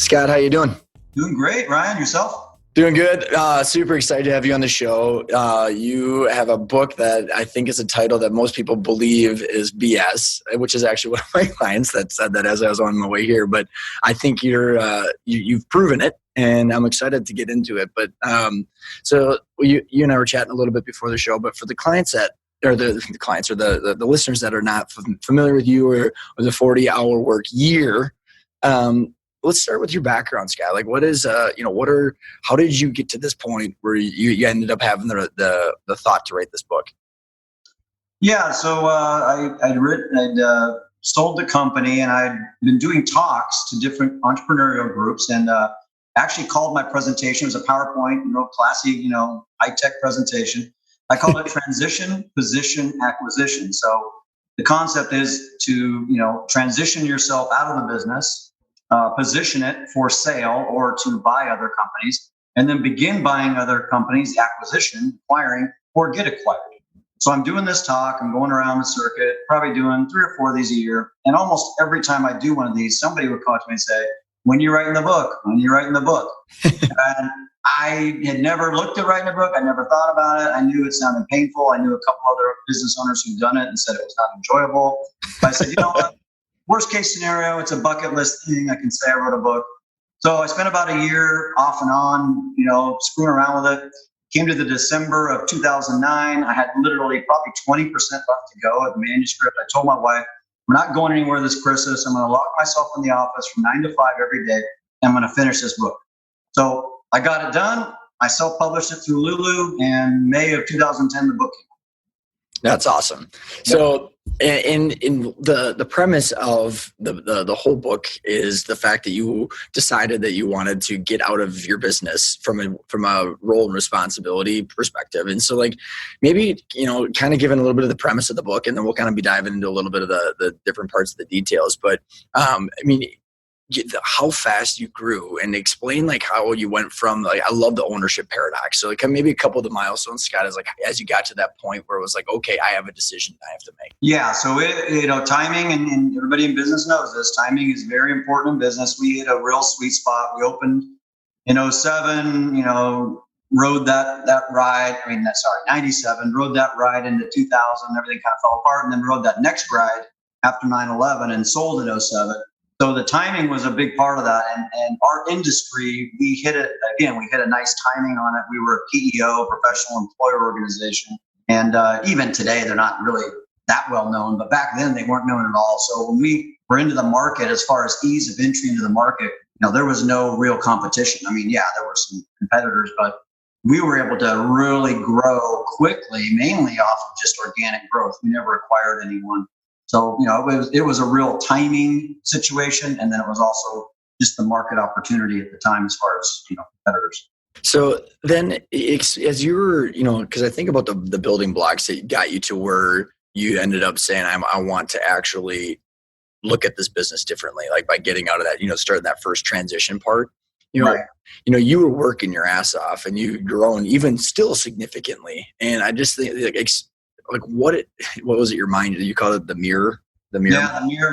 Scott, how you doing? Doing great, Ryan. Yourself? Doing good. Super excited to have you on the show. You have a book that I think is a title that most people believe is BS, which is actually one of my clients that said that as I was on my way here. But I think you've proven it, and I'm excited to get into it. But so you and I were chatting a little bit before the show. But for the clients that or the clients or the listeners that are not familiar with you or the 40-hour work year. Let's start with your background, Scott. Like, what is, how did you get to this point where you ended up having the thought to write this book? Yeah, so I'd sold the company, and I'd been doing talks to different entrepreneurial groups, and actually called my presentation. It was a PowerPoint, classy, high-tech presentation. I called it Transition, Position, Acquisition. So the concept is to, transition yourself out of the business, position it for sale or to buy other companies, and then begin buying other companies, acquisition, acquiring, or get acquired. So I'm doing this talk, I'm going around the circuit, probably doing 3 or 4 of these a year. And almost every time I do one of these, somebody would come to me and say, when are you writing the book? When are you writing the book? And I had never looked at writing a book. I never thought about it. I knew it sounded painful. I knew a couple other business owners who'd done it and said it was not enjoyable. But I said, you know what? Worst case scenario, it's a bucket list thing. I can say I wrote a book. So I spent about a year off and on, screwing around with it. Came to the December of 2009. I had literally probably 20% left to go of the manuscript. I told my wife, we're not going anywhere this Christmas. I'm going to lock myself in the office from 9 to 5 every day. And I'm going to finish this book. So I got it done. I self-published it through Lulu, and May of 2010, the book came out. That's awesome. Yep. So in the premise of the whole book is the fact that you decided that you wanted to get out of your business from a role and responsibility perspective. And so maybe, kind of giving a little bit of the premise of the book, and then we'll kind of be diving into a little bit of the different parts of the details. But how fast you grew, and explain how you went from I love the ownership paradox. So maybe a couple of the milestones, Scott, is as you got to that point where it was okay, I have a decision I have to make. Yeah. So timing, and everybody in business knows this, timing is very important in business. We hit a real sweet spot. We opened in 2007, rode that ride. 97, rode that ride into 2000, everything kind of fell apart, and then rode that next ride after 9/11 and sold in 2007. So the timing was a big part of that. And our industry, we hit a nice timing on it. We were a PEO, professional employer organization. And even today, they're not really that well known, but back then they weren't known at all. So when we were into the market, as far as ease of entry into the market, there was no real competition. There were some competitors, but we were able to really grow quickly, mainly off of just organic growth. We never acquired anyone. So, it was a real timing situation. And then it was also just the market opportunity at the time as far as, competitors. So then as you were, because I think about the building blocks that got you to where you ended up saying, I want to actually look at this business differently, by getting out of that, starting that first transition part. Right. You were working your ass off, and you've grown even still significantly. And I just think what was it, your mind? You call it the mirror? Yeah, the mirror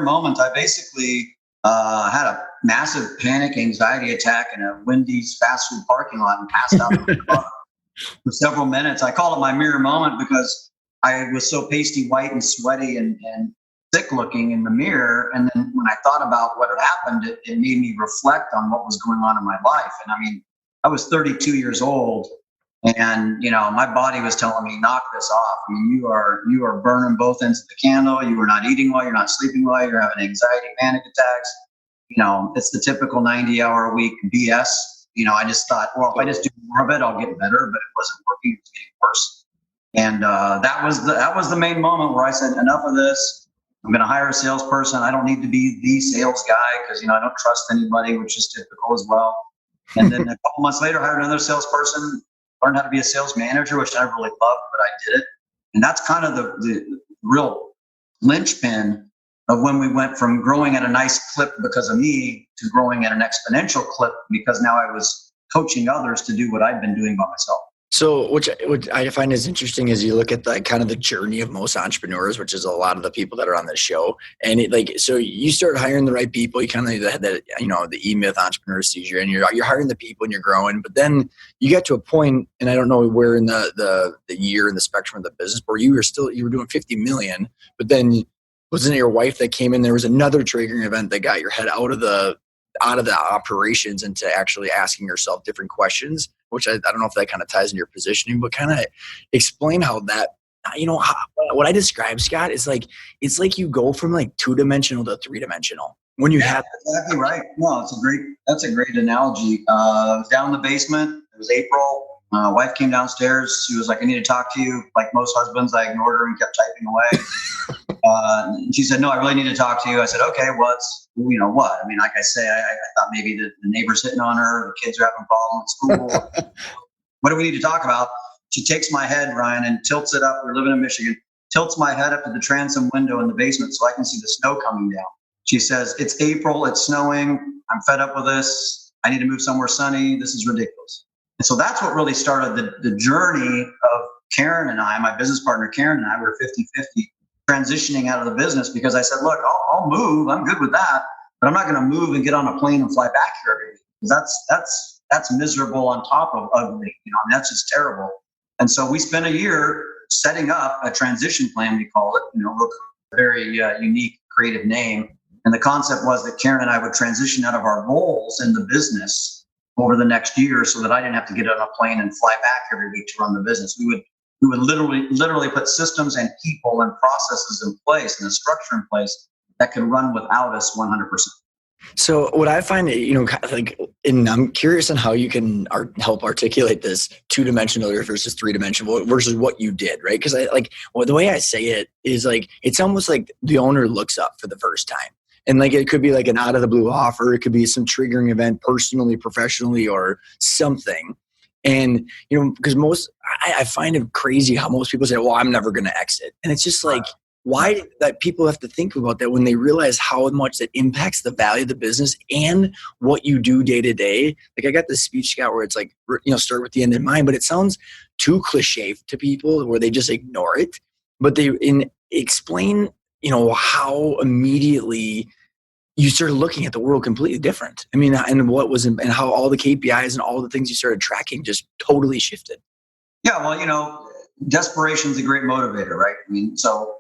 moment. I basically had a massive panic anxiety attack in a Wendy's fast food parking lot and passed out in the car for several minutes. I call it my mirror moment because I was so pasty white and sweaty and sick looking in the mirror. And then when I thought about what had happened, it made me reflect on what was going on in my life. And I was 32 years old. And, my body was telling me, knock this off. You are burning both ends of the candle. You are not eating well. You're not sleeping well. You're having anxiety, panic attacks. It's the typical 90-hour-a-week BS. I just thought, well, if I just do more of it, I'll get better. But it wasn't working. It was getting worse. And that was the main moment where I said, enough of this. I'm going to hire a salesperson. I don't need to be the sales guy because, I don't trust anybody, which is typical as well. And then a couple months later, I hired another salesperson. Learned how to be a sales manager, which I really loved, but I did it. And that's kind of the real linchpin of when we went from growing at a nice clip because of me to growing at an exponential clip because now I was coaching others to do what I'd been doing by myself. So, which I find is interesting is you look at the kind of the journey of most entrepreneurs, which is a lot of the people that are on this show. And so you start hiring the right people. You kind of had that, the E-Myth entrepreneur seizure, and you're hiring the people and you're growing. But then you get to a point, and I don't know where in the year in the spectrum of the business, where you were doing 50 million, but then wasn't it your wife that came in? There was another triggering event that got your head out of the operations into actually asking yourself different questions, which I don't know if that kind of ties into your positioning, but kind of explain how that, what I describe, Scott, is like, it's like you go from like 2-dimensional to 3-dimensional when you have. Exactly right. No, that's a great analogy. I was down in the basement. It was April. My wife came downstairs. She was like, I need to talk to you. Like most husbands, I ignored her and kept typing away. And she said, no, I really need to talk to you. I said, okay, what? I mean, like I say, I thought maybe the neighbor's hitting on her, the kids are having problems at school. What do we need to talk about? She takes my head, Ryan, and tilts it up. We're living in Michigan. Tilts my head up to the transom window in the basement so I can see the snow coming down. She says, it's April, it's snowing. I'm fed up with this. I need to move somewhere sunny. This is ridiculous. And so that's what really started the journey of Karen and I, my business partner, Karen and I, were 50-50 transitioning out of the business because I said, look, I'll move. I'm good with that, but I'm not going to move and get on a plane and fly back here every week because that's miserable on top of ugly. That's just terrible. And so we spent a year setting up a transition plan, we call it, a very unique, creative name. And the concept was that Karen and I would transition out of our roles in the business over the next year so that I didn't have to get on a plane and fly back every week to run the business. We would literally put systems and people and processes in place and a structure in place that can run without us 100%. So what I find, and I'm curious on how you can help articulate this 2-dimensional versus 3-dimensional versus what you did, right? Because the way I say it is like, it's almost like the owner looks up for the first time. And like, it could be like an out of the blue offer. It could be some triggering event personally, professionally, or something. And, because I find it crazy how most people say, well, I'm never going to exit. And it's just like, why that people have to think about that when they realize how much that impacts the value of the business and what you do day to day. Like I got this speech, Scott, where it's like, start with the end in mind, but it sounds too cliche to people where they just ignore it. But they explain, how immediately you started looking at the world completely different. I mean, and how all the KPIs and all the things you started tracking just totally shifted. Yeah, well, desperation is a great motivator, right? I mean, so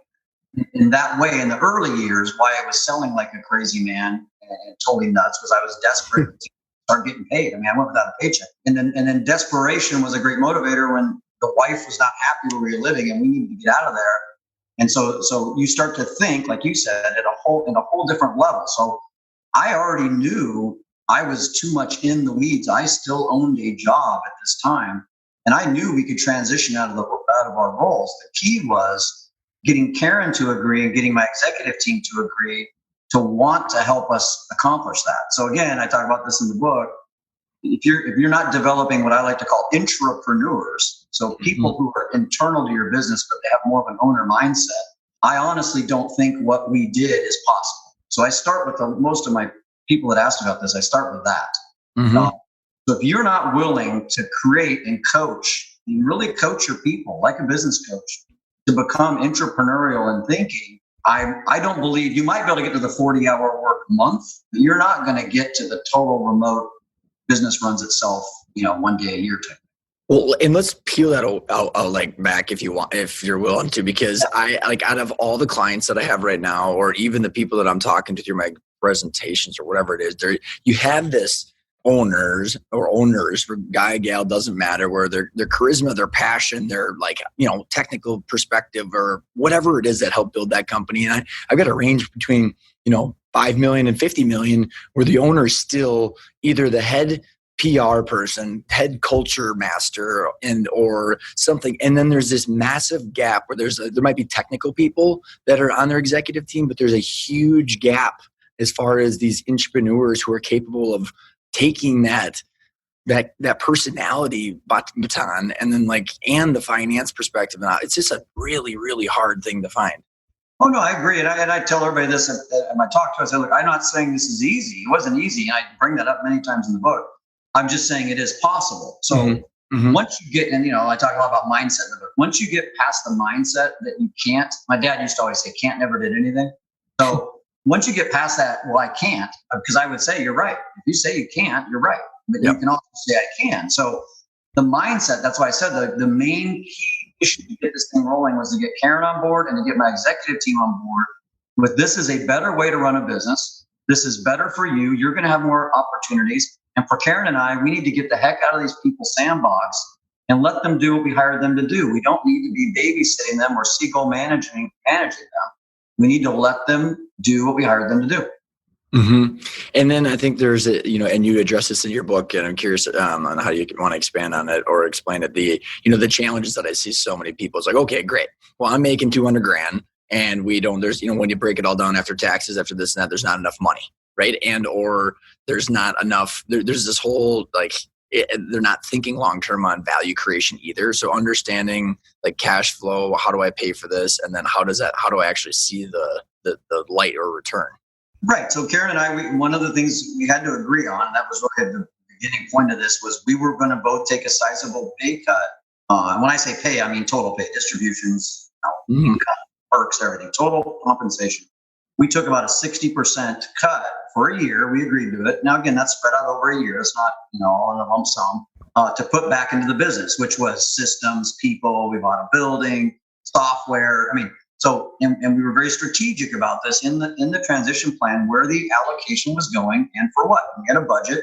in that way, in the early years, why I was selling like a crazy man and totally nuts was I was desperate to start getting paid. I mean, I went without a paycheck. And then desperation was a great motivator when the wife was not happy where we were living and we needed to get out of there. And so you start to think, like you said, in a whole different level. So I already knew I was too much in the weeds. I still owned a job at this time, and I knew we could transition out of our roles. The key was getting Karen to agree and getting my executive team to agree to want to help us accomplish that. So again, I talk about this in the book. If you're not developing what I like to call intrapreneurs, so people who are internal to your business, but they have more of an owner mindset, I honestly don't think what we did is possible. So I start with most of my people that asked about this, I start with that. Mm-hmm. So if you're not willing to create and coach, and really coach your people like a business coach to become entrepreneurial in thinking, I don't believe you might be able to get to the 40-hour work month, but you're not going to get to the total remote business runs itself, one day a year type. Well, and let's peel that out back if you want, if you're willing to, because I out of all the clients that I have right now, or even the people that I'm talking to through my presentations or whatever it is, you have this owners, guy, gal, doesn't matter, where their charisma, their passion, their technical perspective or whatever it is that helped build that company. And I've got a range between, 5 million and 50 million, where the owner is still either the head PR person, head culture master, or something. And then there's this massive gap where there might be technical people that are on their executive team, but there's a huge gap as far as these entrepreneurs who are capable of taking that personality baton and then and the finance perspective. Now it's just a really, really hard thing to find. Oh, no, I agree. And I tell everybody this in my talk to us. I say, look, I'm not saying this is easy. It wasn't easy. I bring that up many times in the book. I'm just saying it is possible. So Once you get, and I talk a lot about mindset in the book. Once you get past the mindset that you can't, my dad used to always say, can't never did anything. So once you get past that, well, I can't, because I would say, you're right. If you say you can't, you're right. But you can also say, I can. So the mindset, that's why I said the main key issue to get this thing rolling was to get Karen on board and to get my executive team on board with, this is a better way to run a business. This is better for you. You're going to have more opportunities. And for Karen and I, we need to get the heck out of these people's sandbox and let them do what we hired them to do. We don't need to be babysitting them or seagull managing them. We need to let them do what we hired them to do. Mm-hmm. And then I think there's and you address this in your book, and I'm curious on how you want to expand on it or explain it. The challenges that I see so many people, it's like, okay, great. Well, I'm making $200,000 and there's, when you break it all down after taxes, after this and that, there's not enough money. Right. And, or there's not enough, there's this whole, they're not thinking long-term on value creation either. So understanding cash flow, how do I pay for this? And then how do I actually see the light or return? Right. So Karen and I, one of the things we had to agree on, and that was really the beginning point of this, was we were going to both take a sizable pay cut. And when I say pay, I mean total pay, distributions, income, perks, everything, total compensation. We took about a 60% cut for a year. We agreed to it. Now, again, that's spread out over a year. It's not, all in a lump sum, to put back into the business, which was systems, people. We bought a building, software. And we were very strategic about this in the transition plan, where the allocation was going and for what. We had a budget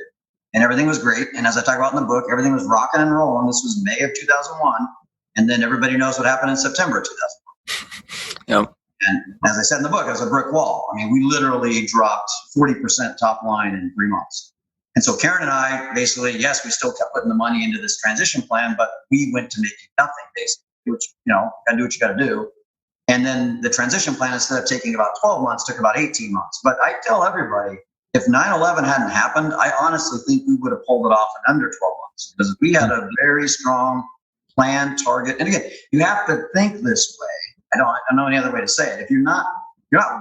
and everything was great. And as I talk about in the book, everything was rocking and rolling. This was May of 2001. And then everybody knows what happened in September of 2001. Yep. And as I said in the book, it was a brick wall. I mean, we literally dropped 40% top line in 3 months. And so Karen and I basically, yes, we still kept putting the money into this transition plan, but we went to making nothing, basically, which, gotta do what you gotta do. And then the transition plan, instead of taking about 12 months, took about 18 months. But I tell everybody, if 9/11 hadn't happened, I honestly think we would have pulled it off in under 12 months, because we had a very strong plan, target. And again, you have to think this way. I don't know any other way to say it. If you're not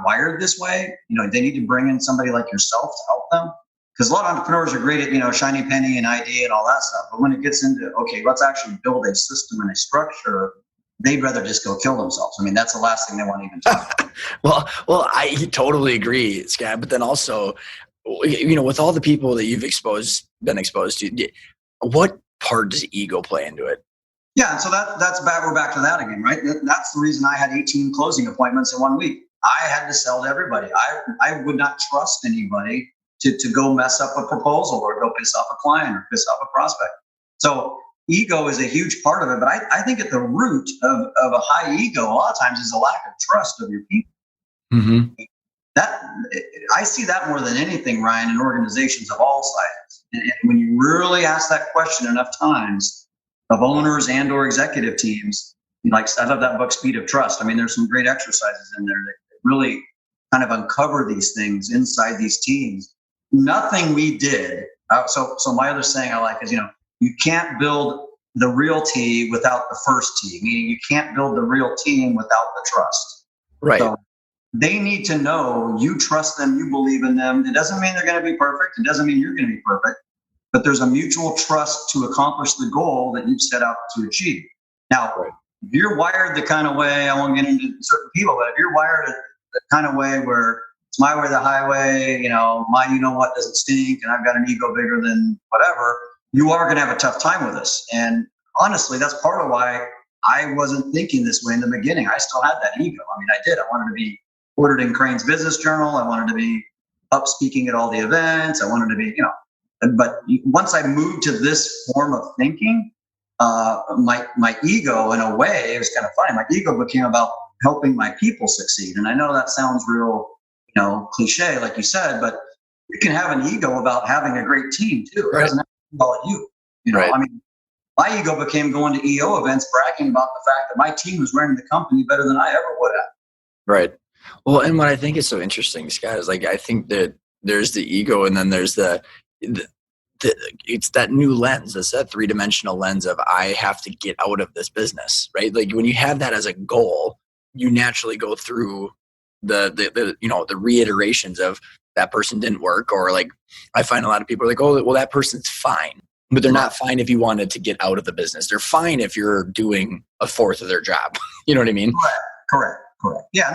wired this way, they need to bring in somebody like yourself to help them. Because a lot of entrepreneurs are great at, shiny penny and idea and all that stuff. But when it gets into, okay, let's actually build a system and a structure, they'd rather just go kill themselves. I mean, that's the last thing they want to even talk about. Well, I totally agree, Scott. But then also, with all the people that you've been exposed to, what part does ego play into it? Yeah, so that's bad. We're back to that again, right? That's the reason I had 18 closing appointments in 1 week. I had to sell to everybody. I would not trust anybody to go mess up a proposal or go piss off a client or piss off a prospect. So ego is a huge part of it, but I think at the root of a high ego, a lot of times, is a lack of trust of your people. Mm-hmm. That I see that more than anything, Ryan, in organizations of all sizes. And when you really ask that question enough times, of owners and or executive teams, I love that book, Speed of Trust. I mean, there's some great exercises in there that really kind of uncover these things inside these teams. Nothing we did. So my other saying I like is, you can't build the real T without the first T, meaning you can't build the real team without the trust. Right. So they need to know you trust them, you believe in them. It doesn't mean they're going to be perfect. It doesn't mean you're going to be perfect. But there's a mutual trust to accomplish the goal that you've set out to achieve. Now, if you're wired the kind of way, I won't get into certain people, but if you're wired the kind of way where it's my way or the highway, my what doesn't stink, and I've got an ego bigger than whatever, you are going to have a tough time with this. And honestly, that's part of why I wasn't thinking this way in the beginning. I still had that ego. I mean, I did. I wanted to be quoted in Crane's Business Journal. I wanted to be up speaking at all the events. I wanted to be, But once I moved to this form of thinking, my ego, in a way, it was kind of funny. My ego became about helping my people succeed. And I know that sounds real, cliche, like you said, but you can have an ego about having a great team too. It doesn't have to be about you. Right. I mean, my ego became going to EO events, bragging about the fact that my team was running the company better than I ever would have. Right. Well, and what I think is so interesting, Scott, is I think that there's the ego, and then there's it's that new lens. It's that 3-dimensional lens of I have to get out of this business, right? When you have that as a goal, you naturally go through the reiterations of that person didn't work, or I find a lot of people are like, oh, well, that person's fine. but they're not fine if you wanted to get out of the business. They're fine if you're doing a fourth of their job. You know what I mean? Correct. Yeah,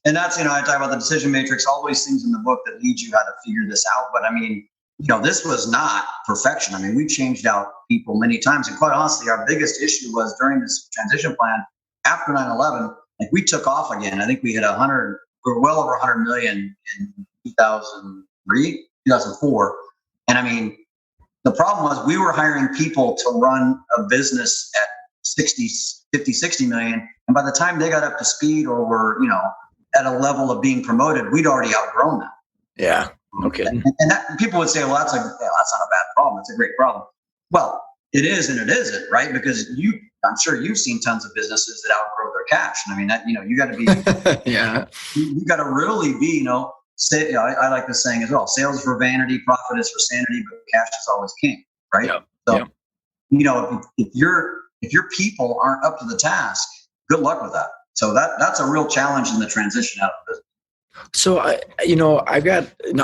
and that's I talk about the decision matrix, all these things in the book that lead you how to figure this out. But I mean, this was not perfection. I mean, we changed out people many times, and quite honestly, our biggest issue was during this transition plan after 9/11. Like, we took off again. I think we hit 100. We were well over 100 million in 2003, 2004, and I mean, the problem was we were hiring people to run a business at 50, 60 million. And by the time they got up to speed or were, at a level of being promoted, we'd already outgrown them. Yeah. Okay. And that, people would say, well, that's not a bad problem. It's a great problem. Well, it is and it isn't, right? Because I'm sure you've seen tons of businesses that outgrow their cash. And I mean, that, you got to be, yeah, you got to really be, say, I like this saying as well, sales for vanity, profit is for sanity, but cash is always king, right? Yep. So, yep. If your people aren't up to the task, good luck with that. So that's a real challenge in the transition out of business. So I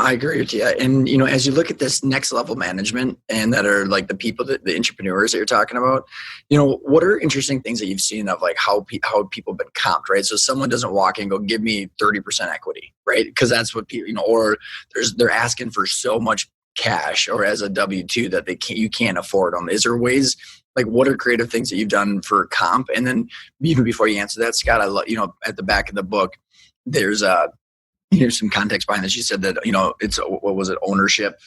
agree with you. And, as you look at this next level management and that are like the people, the intrapreneurs that you're talking about, what are interesting things that you've seen of like how people have been comped, right? So someone doesn't walk in and go, give me 30% equity, right? Because that's what people, or they're asking for so much cash or as a W-2 that you can't afford them. Is there ways, like, what are creative things that you've done for comp? And then even before you answer that, Scott, at the back of the book, there's some context behind this. You said that, it's, what was it? Ownership,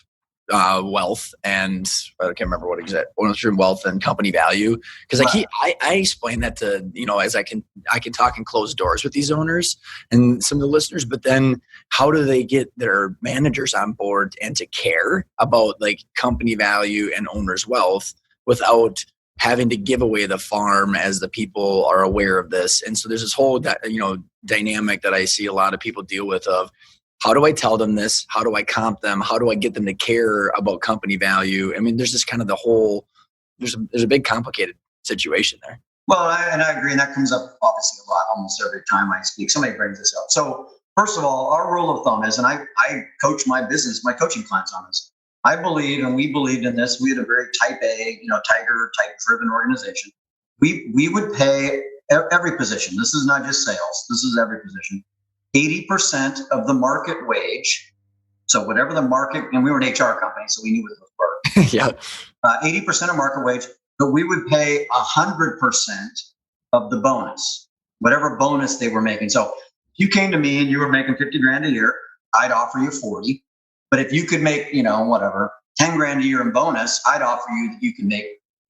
wealth, and I can't remember what exact ownership, wealth, and company value. Cause I explain that to, as I can talk in closed doors with these owners and some of the listeners, but then how do they get their managers on board and to care about like company value and owner's wealth without having to give away the farm as the people are aware of this? And so there's this whole, dynamic that I see a lot of people deal with of how do I tell them this? How do I comp them? How do I get them to care about company value? I mean, there's this kind of there's a big complicated situation there. Well, I agree. And that comes up obviously a lot, almost every time I speak, somebody brings this up. So first of all, our rule of thumb is, and I coach my coaching clients on this. I believe, and we believed in this, we had a very type A, tiger type driven organization. We would pay every position. This is not just sales. This is every position. 80% of the market wage. So whatever the market, and we were an HR company, so we knew what those were. Yeah. 80% of market wage, but we would pay 100% of the bonus, whatever bonus they were making. So if you came to me and you were making 50 grand a year, I'd offer you 40. But if you could make, 10 grand a year in bonus, I'd offer you that you can make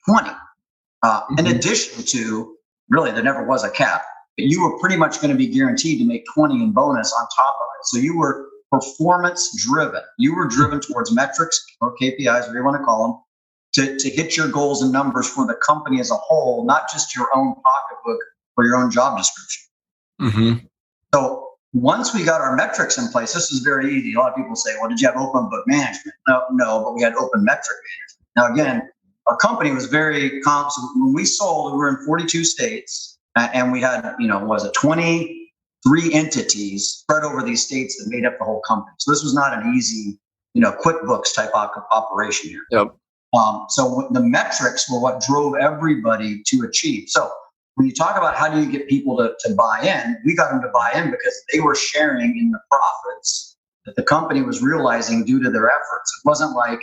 20. In addition to, really, there never was a cap, but you were pretty much going to be guaranteed to make 20 in bonus on top of it. So you were performance driven. You were driven towards metrics or KPIs, whatever you want to call them, to hit your goals and numbers for the company as a whole, not just your own pocketbook or your own job description. Mm-hmm. So once we got our metrics in place, this is very easy. A lot of people say, well, did you have open book management? No, but we had open metric management. Now, again, our company was very so when we sold, we were in 42 states and we had, 23 entities spread over these states that made up the whole company. So this was not an easy, QuickBooks type operation here. Yep. So the metrics were what drove everybody to achieve. So when you talk about how do you get people to buy in, we got them to buy in because they were sharing in the profits that the company was realizing due to their efforts. It wasn't like,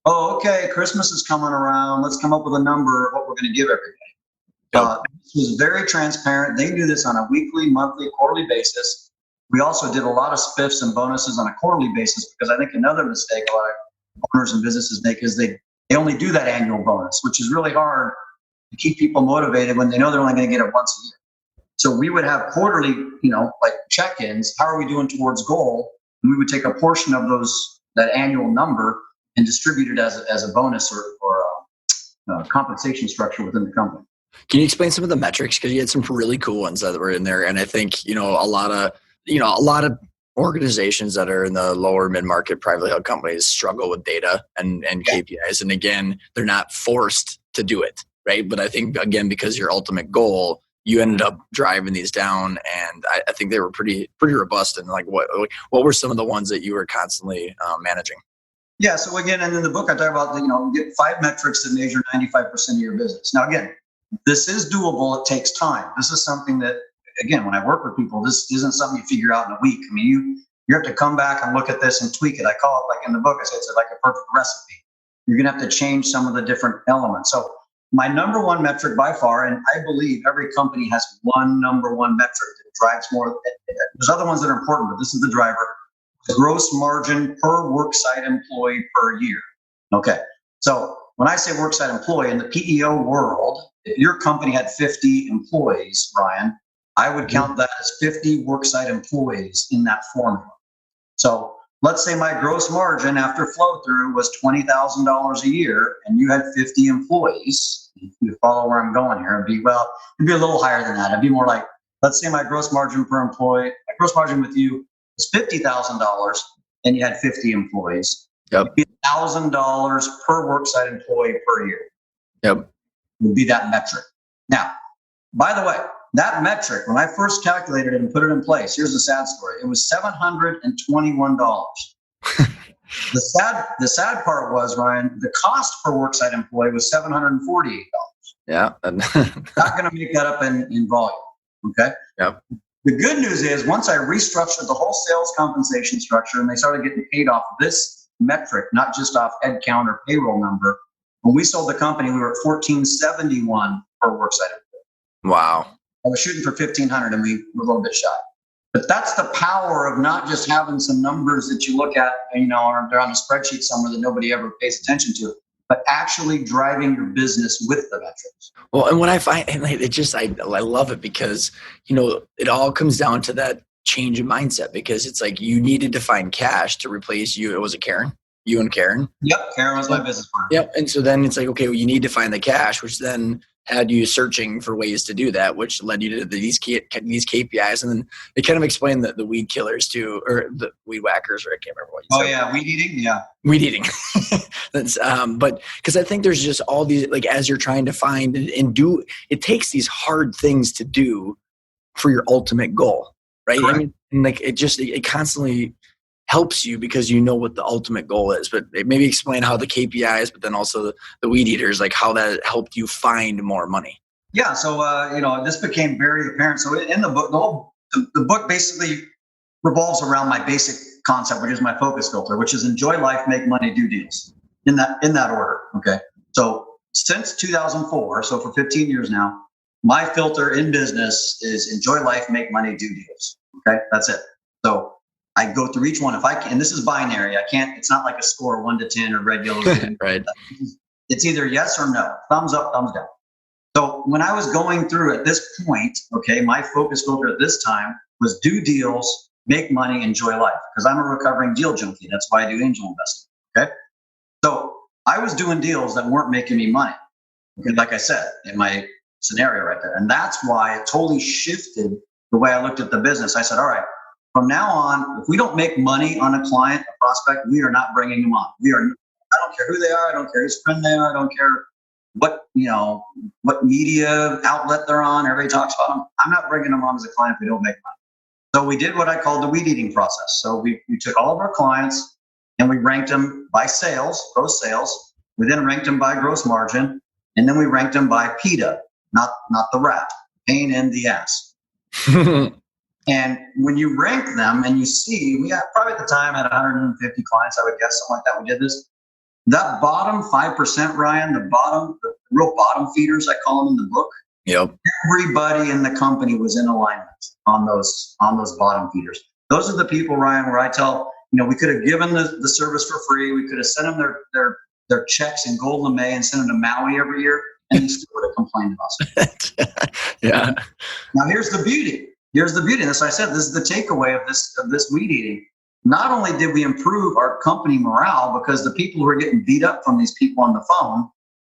oh, okay, Christmas is coming around. Let's come up with a number of what we're going to give everybody. This was very transparent. They knew this on a weekly, monthly, quarterly basis. We also did a lot of spiffs and bonuses on a quarterly basis because I think another mistake a lot of owners and businesses make is they only do that annual bonus, which is really hard to keep people motivated when they know they're only going to get it once a year. So we would have quarterly, like check-ins. How are we doing towards goal? And we would take a portion of that annual number and distribute it as a bonus or a compensation structure within the company. Can you explain some of the metrics? Because you had some really cool ones that were in there, and I think a lot of organizations that are in the lower mid-market privately held companies struggle with data and KPIs, and again, they're not forced to do it, right? But I think again, because your ultimate goal, you ended up driving these down, and I think they were pretty robust. And like, what were some of the ones that you were constantly managing? Yeah. So again, and in the book, I talk about, get 5 metrics that measure 95% of your business. Now, again, this is doable. It takes time. This is something that, again, when I work with people, this isn't something you figure out in a week. I mean, you have to come back and look at this and tweak it. I call it, like in the book, I say it's like a perfect recipe. You're going to have to change some of the different elements. So my number one metric by far, and I believe every company has one number one metric that drives more. There's other ones that are important, but this is the driver. Gross margin per worksite employee per year. Okay. So when I say worksite employee in the PEO world, if your company had 50 employees, Ryan, I would count that as 50 worksite employees in that formula. So let's say my gross margin after flow through was $20,000 a year and you had 50 employees. If you follow where I'm going here, it'd be a little higher than that. It'd be more like, let's say my gross margin per employee, my gross margin with you is $50,000 and you had 50 employees. Yep. It'd be $1,000 per worksite employee per year. Yep. Would be that metric. Now, by the way, that metric, when I first calculated it and put it in place, here's the sad story. It was $721. The sad part was, Ryan, the cost per worksite employee was $748. Yeah. Not going to make that up in volume. Okay. Yep. The good news is once I restructured the whole sales compensation structure and they started getting paid off this metric, not just off head count or payroll number, when we sold the company, we were at $1,471 per worksite employee. Wow. I was shooting for 1,500 and we were a little bit shy. But that's the power of not just having some numbers that you look at, or they're on a spreadsheet somewhere that nobody ever pays attention to, but actually driving your business with the metrics. Well, and what I find, and it just, I love it because, it all comes down to that change in mindset, because it's like you needed to find cash to replace you. It was a Karen. You and Karen? Yep, Karen was my business partner. Yep. And so then it's like, okay, well, you need to find the cash, which then had you searching for ways to do that, which led you to these KPIs. And then they kind of explained the weed killers too, or the weed whackers, or I can't remember what you said. Oh yeah, weed eating? Yeah. Weed eating. That's, but because I think there's just all these, like, as you're trying to find and do, it takes these hard things to do for your ultimate goal, right? Correct. I mean, like it constantly helps you because you know what the ultimate goal is. But maybe explain how the KPIs, but then also the weed eaters, like how that helped you find more money. Yeah. So, this became very apparent. So in the book, the book basically revolves around my basic concept, which is my focus filter, which is enjoy life, make money, do deals in that order. Okay. So since 2004, so for 15 years now, my filter in business is enjoy life, make money, do deals. Okay. That's it. So I go through each one. If I can, and this is binary. I can't, it's not like a score 1 to 10 or red, yellow. Right. It's either yes or no, thumbs up, thumbs down. So when I was going through at this point, okay, my focus filter at this time was do deals, make money, enjoy life. Because I'm a recovering deal junkie. That's why I do angel investing. Okay. So I was doing deals that weren't making me money. Okay. Like I said, in my scenario right there. And that's why it totally shifted the way I looked at the business. I said, all right, from now on, if we don't make money on a client, a prospect, we are not bringing them on. I don't care who they are. I don't care whose friend they are. I don't care what media outlet they're on. Everybody talks about them. I'm not bringing them on as a client if we don't make money. So we did what I called the weed eating process. So we took all of our clients and we ranked them by sales, gross sales. We then ranked them by gross margin. And then we ranked them by PETA, not the rat, pain in the ass. And when you rank them and you see, we had probably at the time had 150 clients, I would guess, something like that. We did this. That bottom 5%, Ryan, the real bottom feeders, I call them in the book. Yep. Everybody in the company was in alignment on those bottom feeders. Those are the people, Ryan, where I tell, we could have given the service for free. We could have sent them their checks in gold lame and sent them to Maui every year, and they still would have complained about us. Yeah. Now here's the beauty. And as I said, this is the takeaway of this weed eating. Not only did we improve our company morale because the people who were getting beat up from these people on the phone,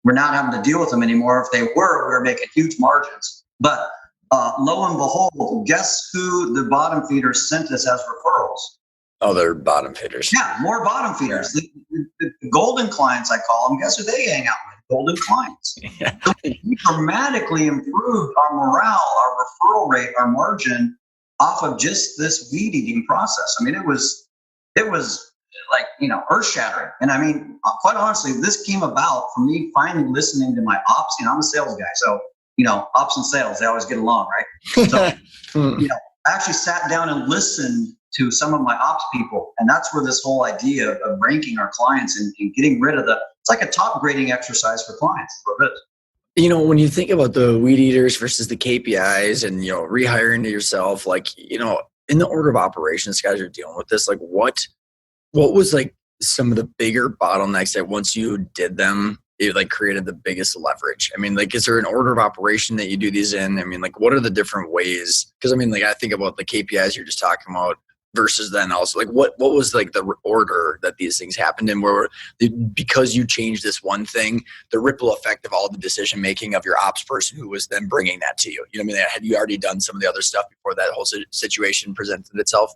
we're not having to deal with them anymore. If they were, we were making huge margins. But lo and behold, guess who the bottom feeders sent us as referrals? Oh, they're bottom feeders. Yeah, more bottom feeders. Yeah. The golden clients, I call them. Guess who they hang out with? Golden clients. Yeah. So we dramatically improved our morale, our referral rate, our margin off of just this weed eating process. I mean, it was like, earth shattering. And I mean, quite honestly, this came about from me finally listening to my ops. I'm a sales guy. So, ops and sales, they always get along, right? So, I actually sat down and listened to some of my ops people. And that's where this whole idea of ranking our clients and getting rid of it's like a top grading exercise for clients. When you think about the weed eaters versus the KPIs and, rehiring to yourself, like, in the order of operations, guys are dealing with this, like what was like some of the bigger bottlenecks that once you did them, it like created the biggest leverage? I mean, like, is there an order of operation that you do these in? I mean, like, what are the different ways? Because I mean, like, I think about the KPIs you're just talking about versus then also like what was like the order that these things happened in, where because you changed this one thing, the ripple effect of all the decision making of your ops person who was then bringing that to you. You know what I mean? Had you already done some of the other stuff before that whole situation presented itself?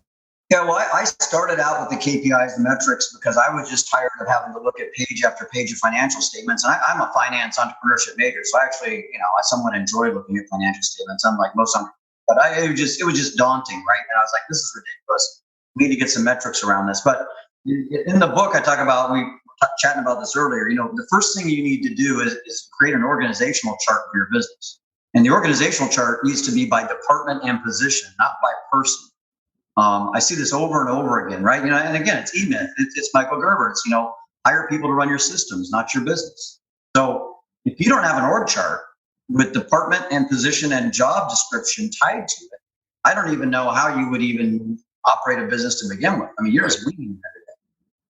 Yeah, well, I started out with the KPIs, the metrics, because I was just tired of having to look at page after page of financial statements. And I'm a finance entrepreneurship major, so I actually, I somewhat enjoy looking at financial statements, unlike most entrepreneurs. But it was just daunting, right? And I was like, this is ridiculous. We need to get some metrics around this. But in the book, I talk about, we were chatting about this earlier, the first thing you need to do is create an organizational chart for your business. And the organizational chart needs to be by department and position, not by person. I see this over and over again, right? And again, it's E-Myth. It's Michael Gerber. It's, hire people to run your systems, not your business. So if you don't have an org chart with department and position and job description tied to it, I don't even know how you would even operate a business to begin with. I mean, you're just leading everything.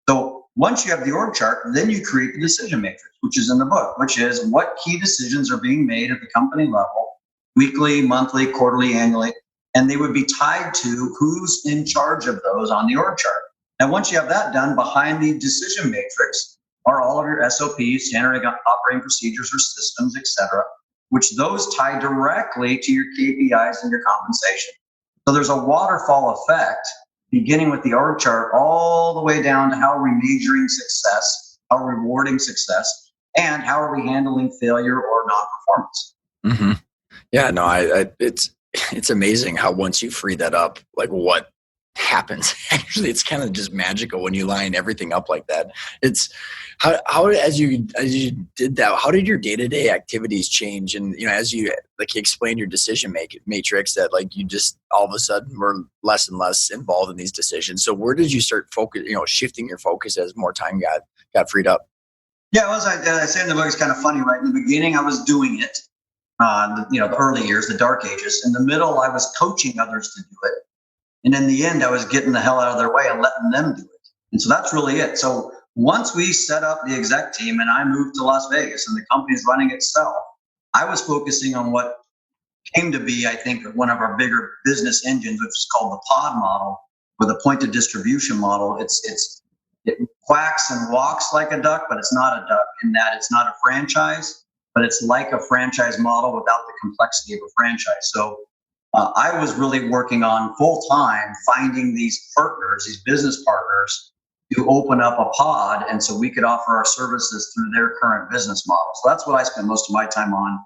So once you have the org chart, then you create the decision matrix, which is in the book, which is what key decisions are being made at the company level, weekly, monthly, quarterly, annually, and they would be tied to who's in charge of those on the org chart. And once you have that done, behind the decision matrix are all of your SOPs, standard operating procedures or systems, et cetera, which those tie directly to your KPIs and your compensation. So there's a waterfall effect beginning with the org chart all the way down to how are we measuring success, how are we rewarding success, and how are we handling failure or non-performance. Mm-hmm. Yeah, no, it's amazing how once you free that up, like what happens. Actually, it's kind of just magical when you line everything up like that. It's how as you did that, how did your day-to-day activities change? And as you like explained your decision matrix, that like you just all of a sudden were less and less involved in these decisions. So where did you start shifting your focus as more time got freed up? Yeah, well, as I say in the book, it's kind of funny, right? In the beginning, I was doing it. The early years, the dark ages. In the middle, I was coaching others to do it. And in the end, I was getting the hell out of their way and letting them do it. And so that's really it. So once we set up the exec team and I moved to Las Vegas and the company's running itself, I was focusing on what came to be, I think, one of our bigger business engines, which is called the pod model or the point of distribution model. It quacks and walks like a duck, but it's not a duck in that it's not a franchise, but it's like a franchise model without the complexity of a franchise. So I was really working on full time finding these partners, these business partners, to open up a pod, and so we could offer our services through their current business model. So that's what I spent most of my time on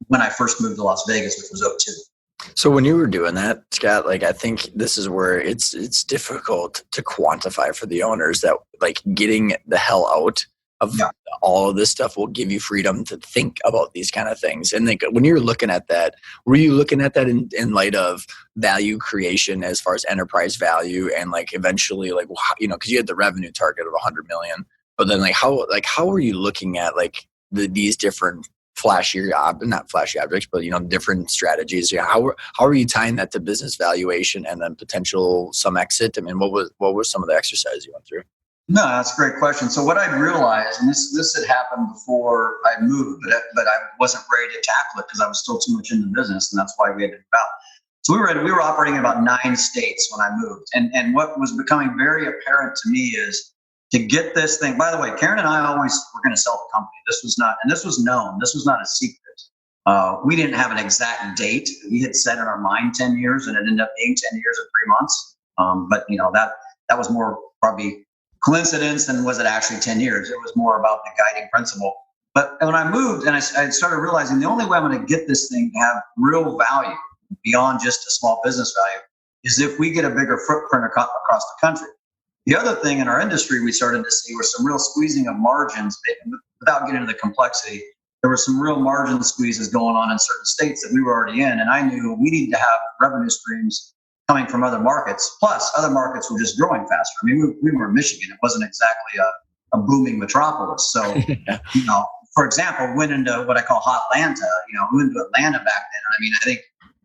when I first moved to Las Vegas, which was 2002. So when you were doing that, Scott, like I think this is where it's difficult to quantify for the owners that like getting the hell out of all of this stuff will give you freedom to think about these kind of things. And like when you're looking at that, were you looking at that in light of value creation as far as enterprise value and like eventually like, because you had the revenue target of 100 million, but then how are you looking at like these different not flashy objects, but different strategies? How are you tying that to business valuation and then potential some exit? I mean, what were some of the exercises you went through? No, that's a great question. So what I realized, and this had happened before I moved, but I wasn't ready to tackle it because I was still too much in the business, and that's why we had to move out. So we were operating in about 9 states when I moved, and what was becoming very apparent to me is to get this thing. By the way, Karen and I always were going to sell the company. This was known. This was not a secret. We didn't have an exact date. We had set in our mind 10 years, and it ended up being 10 years and 3 months. But that was more probably coincidence than was it actually 10 years. It was more about the guiding principle. But when I moved and I started realizing the only way I'm going to get this thing to have real value beyond just a small business value is if we get a bigger footprint across the country. The other thing in our industry we started to see was some real squeezing of margins. Without getting into the complexity, there were some real margin squeezes going on in certain states that we were already in. And I knew we needed to have revenue streams coming from other markets. Plus, other markets were just growing faster. I mean, we were in Michigan. It wasn't exactly a booming metropolis. So, for example, went into what I call hot Atlanta. We went to Atlanta back then. I mean, I think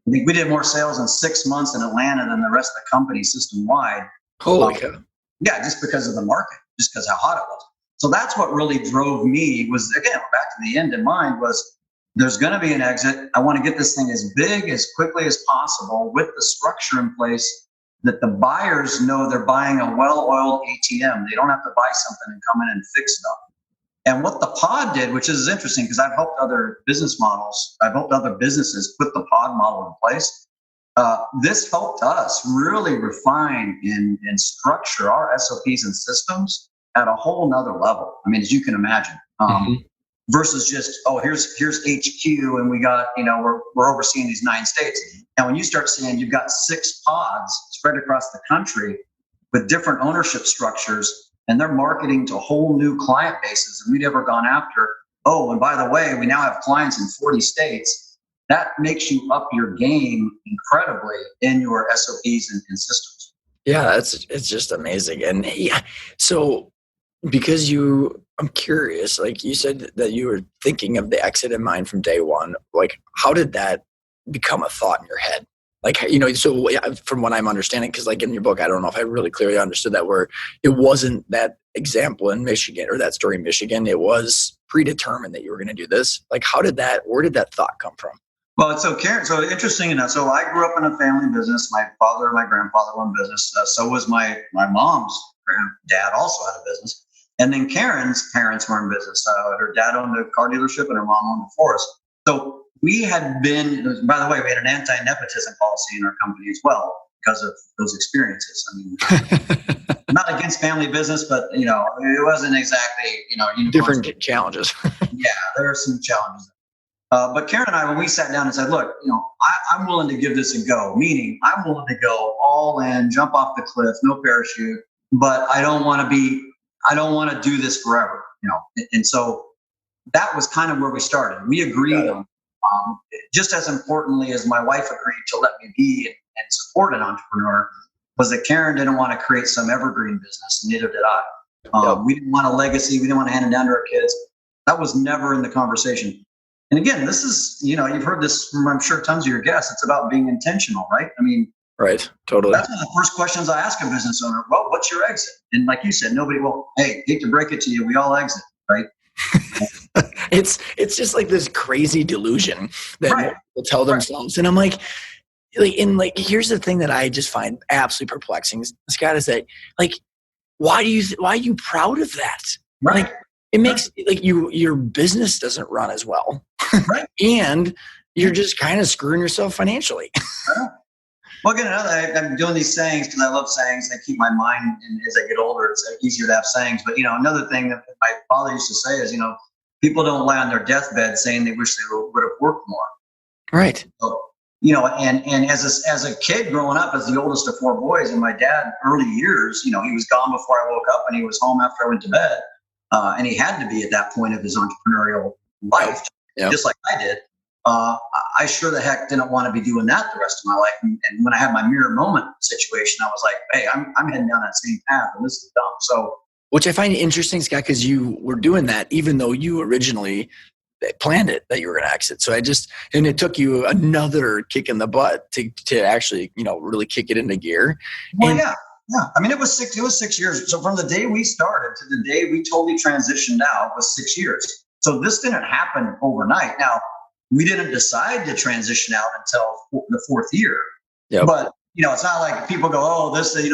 we did more sales in 6 months in Atlanta than the rest of the company system wide. Holy cow. Yeah, just because of the market, just because how hot it was. So that's what really drove me was, again, back to the end in mind was there's going to be an exit. I want to get this thing as big as quickly as possible with the structure in place that the buyers know they're buying a well-oiled ATM. They don't have to buy something and come in and fix stuff. And what the pod did, which is interesting because I've helped other businesses put the pod model in place. This helped us really refine and structure our SOPs and systems at a whole nother level. I mean, as you can imagine, versus just, here's HQ and we got, we're overseeing these 9 states. Now, when you start seeing you've got 6 pods spread across the country with different ownership structures, and they're marketing to whole new client bases that we'd ever gone after. Oh, and by the way, we now have clients in 40 states. That makes you up your game incredibly in your SOPs and systems. Yeah, it's just amazing. And so because I'm curious, like you said that you were thinking of the exit in mind from day one. Like, how did that become a thought in your head? Like, so from what I'm understanding, because like in your book, I don't know if I really clearly understood that, where it wasn't that example in Michigan or that story in Michigan. It was predetermined that you were going to do this. Like, where did that thought come from? Well, so Karen, so interesting enough. So I grew up in a family business. My father and my grandfather were in business. So was my mom's dad also had a business. And then Karen's parents were in business. Her dad owned a car dealership and her mom owned a florist. So we had been, by the way, we had an anti-nepotism policy in our company as well because of those experiences. I mean, not against family business, but, it wasn't exactly, different challenges. Yeah, there are some challenges. But Karen and I, when we sat down and said, look, I'm willing to give this a go, meaning I'm willing to go all in, jump off the cliff, no parachute, but I don't want to do this forever, And so that was kind of where we started. We agreed on, just as importantly as my wife agreed to let me be and support an entrepreneur, was that Karen didn't want to create some evergreen business, and neither did I. We didn't want a legacy. We didn't want to hand it down to our kids. That was never in the conversation. And again, this is, you've heard this from, I'm sure, tons of your guests. It's about being intentional, right? I mean, right. Totally. That's one of the first questions I ask a business owner. Well, what's your exit? And like you said, hey, hate to break it to you, we all exit, right? It's just like this crazy delusion that people tell themselves. And I'm like, here's the thing that I just find absolutely perplexing, Scott, is that why are you proud of that? Right. Like, it makes your business doesn't run as well. Right. And you're just kind of screwing yourself financially. Well, again, I'm doing these sayings because I love sayings. They keep my mind, and as I get older, it's easier to have sayings. But, another thing that my father used to say is, people don't lie on their deathbed saying they wish they would have worked more. Right. So, and as a kid growing up, as the oldest of 4 boys, and my dad, early years, he was gone before I woke up and he was home after I went to bed. And he had to be at that point of his entrepreneurial life, just like I did. I sure the heck didn't want to be doing that the rest of my life. And when I had my mirror moment situation, I was like, hey, I'm heading down that same path, and this is dumb. So, which I find interesting, Scott, because you were doing that even though you originally planned it that you were going to exit. So and it took you another kick in the butt to actually, really kick it into gear. Well, yeah. I mean, it was 6 years. So from the day we started to the day we totally transitioned out was 6 years. So this didn't happen overnight. Now, we didn't decide to transition out until the 4th year. Yep. But, it's not like people go, oh, this, I said,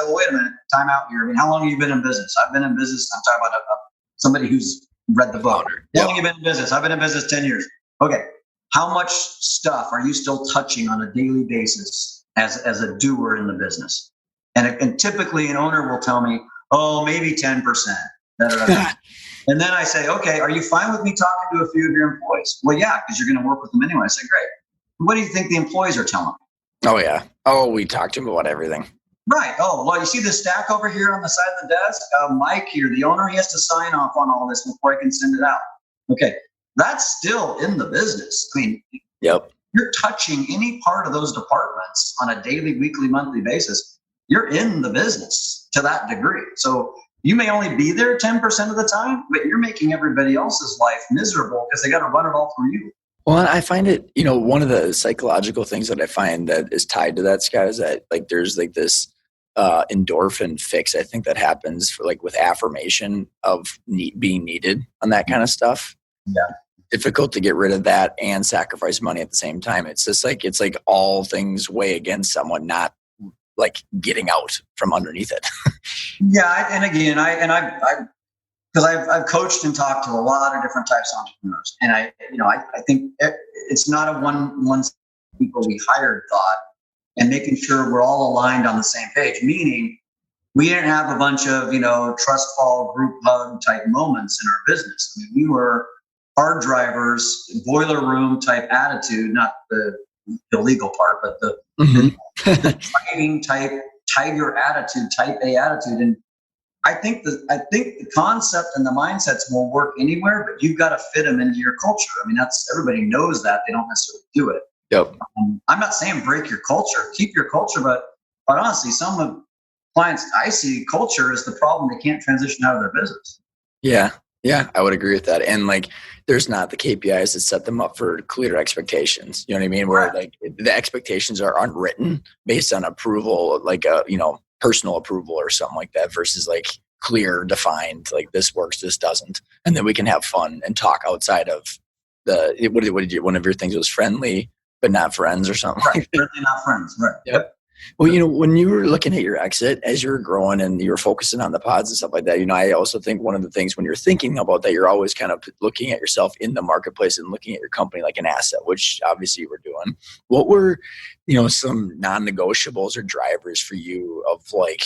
well, wait a minute, time out here. I mean, how long have you been in business? I've been in business. I'm talking about somebody who's read the book. How long have you been in business? I've been in business 10 years. Okay. How much stuff are you still touching on a daily basis as a doer in the business? And typically an owner will tell me, oh, maybe 10%. And then I say, okay, are you fine with me talking to a few of your employees? Well, yeah, because you're going to work with them anyway. I say, great. What do you think the employees are telling me? Oh, yeah. Oh, we talked to them about everything. Right. Oh, well, you see this stack over here on the side of the desk? Mike here, the owner, he has to sign off on all this before I can send it out. Okay. That's still in the business. I mean, Yep. you're touching any part of those departments on a daily, weekly, monthly basis. You're in the business to that degree. So you may only be there 10% of the time, but you're making everybody else's life miserable because they got to run it all through you. Well, I find it, one of the psychological things that I find that is tied to that, Scott, is that like there's like this endorphin fix, I think, that happens for like with affirmation of being needed on that kind of stuff. Yeah. Difficult to get rid of that and sacrifice money at the same time. It's just like, it's like all things weigh against someone not like getting out from underneath it. Yeah. And again, because I've coached and talked to a lot of different types of entrepreneurs, and I think it's not a one people we hired thought, and making sure we're all aligned on the same page. Meaning, we didn't have a bunch of trust fall group hug type moments in our business. I mean, we were hard drivers, boiler room type attitude, not the illegal part, but the fighting type tiger attitude, type A attitude, and I think the concept and the mindsets will work anywhere, but you've got to fit them into your culture. I mean, everybody knows that. They don't necessarily do it. Yep. I'm not saying break your culture, keep your culture, but honestly, some of the clients I see, culture is the problem. They can't transition out of their business. Yeah, I would agree with that. And like, there's not the KPIs that set them up for clear expectations. You know what I mean? Where like the expectations are unwritten based on approval, like personal approval or something like that, versus like clear, defined, like this works, this doesn't. And then we can have fun and talk outside of what did you, one of your things was friendly, but not friends or something. Right. Friendly, not friends. Right. Yep. Well, when you were looking at your exit, as you were growing and you were focusing on the pods and stuff like that, I also think one of the things when you're thinking about that, you're always kind of looking at yourself in the marketplace and looking at your company like an asset, which obviously you were doing. What were, some non-negotiables or drivers for you of like,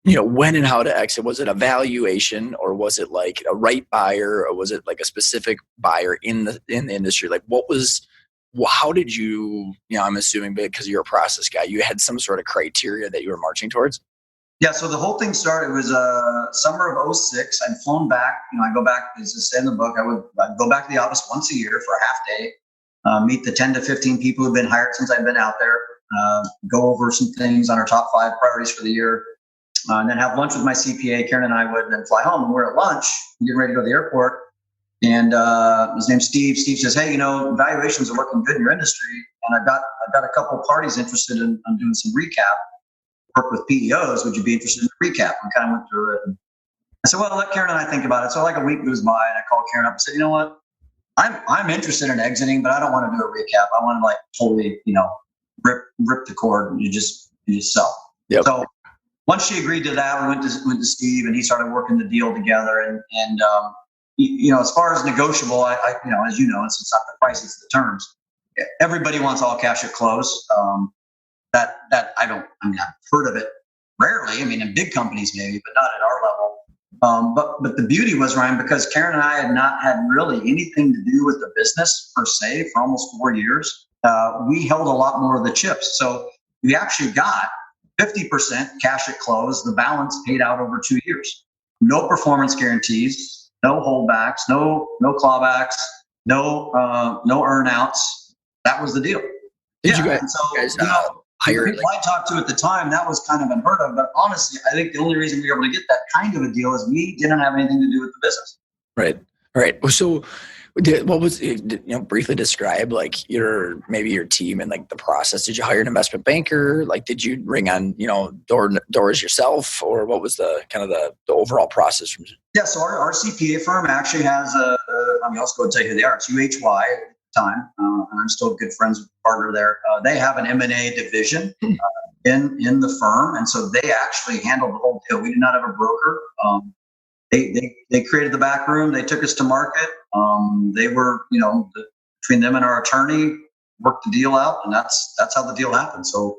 when and how to exit? Was it a valuation, or was it like a right buyer, or was it like a specific buyer in the industry? Like how did you, I'm assuming because you're a process guy, you had some sort of criteria that you were marching towards? Yeah. So the whole thing started, it was summer of 06. I'd flown back, I go back, as I said in the book, I'd go back to the office once a year for a half day, meet the 10 to 15 people who've been hired since I've been out there, go over some things on our top 5 priorities for the year, and then have lunch with my CPA. Karen and I would then fly home, and we're at lunch, getting ready to go to the airport. And his name's Steve. Steve says, "Hey, valuations are looking good in your industry, and I've got a couple of parties interested in doing some recap work with PEOs. Would you be interested in a recap?" And kind of went through it. And I said, "Well, let Karen and I think about it." So like a week goes by, and I called Karen up and said, "You know what? I'm interested in exiting, but I don't want to do a recap. I want to like totally, rip the cord and you just sell." Yep. So once she agreed to that, we went to Steve, and he started working the deal together, and as far as negotiable, I as you know, it's not the price, it's the terms. Everybody wants all cash at close. That I've heard of it rarely. I mean, in big companies maybe, but not at our level. But the beauty was, Ryan, because Karen and I had not had really anything to do with the business per se for almost 4 years. We held a lot more of the chips. So we actually got 50% cash at close, the balance paid out over 2 years. No performance guarantees. No holdbacks, no clawbacks, no earnouts. That was the deal. Did you guys hire? People I talked to at the time, that was kind of unheard of. But honestly, I think the only reason we were able to get that kind of a deal is we didn't have anything to do with the business. Right. So, what was briefly describe like your team and like the process? Did you hire an investment banker? Like, did you ring on doors yourself, or what was the kind of the overall process from? Yeah, so our CPA firm actually has I'll just go and tell you who they are. It's UHY at the time, and I'm still good friends with the partner there. They have an M&A division in the firm, and so they actually handled the whole deal. We did not have a broker. They created the back room. They took us to market. They were, between them and our attorney, worked the deal out, and that's how the deal happened. So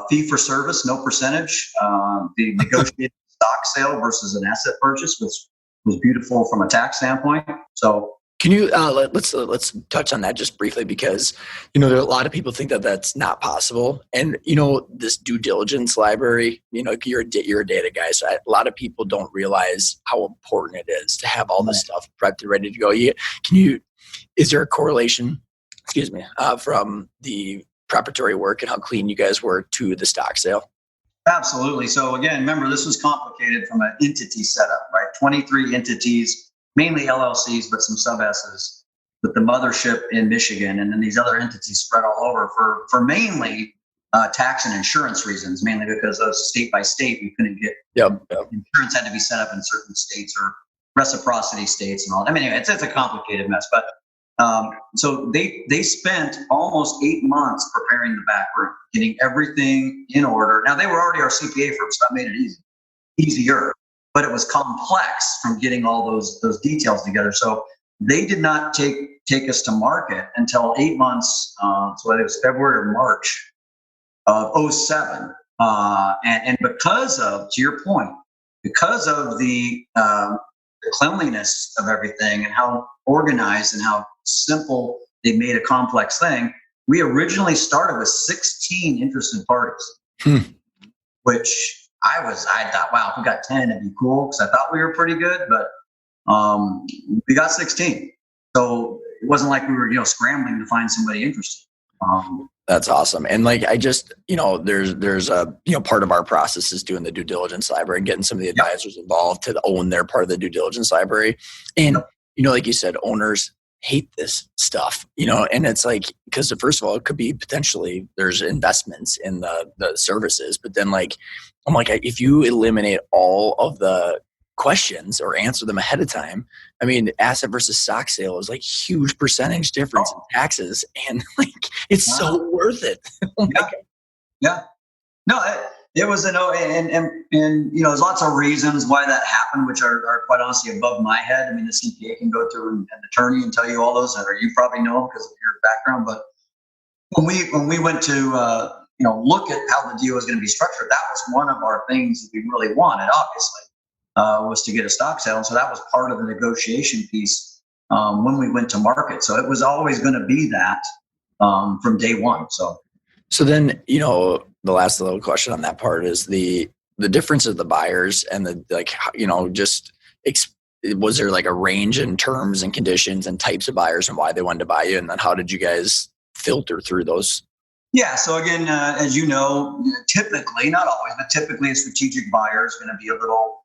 fee for service, no percentage. The negotiated stock sale versus an asset purchase was beautiful from a tax standpoint. So Can you let's touch on that just briefly, because there are a lot of people think that that's not possible, and this due diligence library. You're a data guy, so a lot of people don't realize how important it is to have all this stuff prepped and ready to go. Is there a correlation? Excuse me, from the preparatory work and how clean you guys were to the stock sale? Absolutely. So again, remember, this was complicated from an entity setup, right? 23 entities, mainly LLCs, but some sub S's, with the mothership in Michigan, and then these other entities spread all over for mainly tax and insurance reasons, mainly because of state by state, we couldn't get insurance had to be set up in certain states or reciprocity states and all. I mean, anyway, it's a complicated mess, but so they spent almost 8 months preparing the back room, getting everything in order. Now they were already our CPA firm, so that made it easier, but it was complex from getting all those details together. So they did not take us to market until 8 months. So it was February or March of 2007. And because of, to your point, because of the cleanliness of everything and how organized and how simple they made a complex thing, we originally started with 16 interested parties, which I thought, wow, if we got 10, it'd be cool, because I thought we were pretty good, but we got 16. So it wasn't like we were, scrambling to find somebody interested. That's awesome. And I just, there's a, part of our process is doing the due diligence library and getting some of the advisors involved to own their part of the due diligence library. And, like you said, owners hate this stuff, and it's because first of all, it could be potentially there's investments in the services, but then I'm like, if you eliminate all of the questions or answer them ahead of time, I mean, asset versus stock sale is huge percentage difference in taxes, and it's so worth it. Yeah. No, it was and there's lots of reasons why that happened, which are quite honestly above my head. I mean, the CPA can go through an attorney and tell you all those, or you probably know them because of your background. But when we went to look at how the deal was going to be structured, that was one of our things that we really wanted, obviously. Was to get a stock sale. And so that was part of the negotiation piece when we went to market. So it was always going to be that from day one. So then, the last little question on that part is the difference of the buyers and was there a range in terms and conditions and types of buyers and why they wanted to buy you? And then how did you guys filter through those? Yeah. So again, as you know, typically, not always, but typically a strategic buyer is going to be a little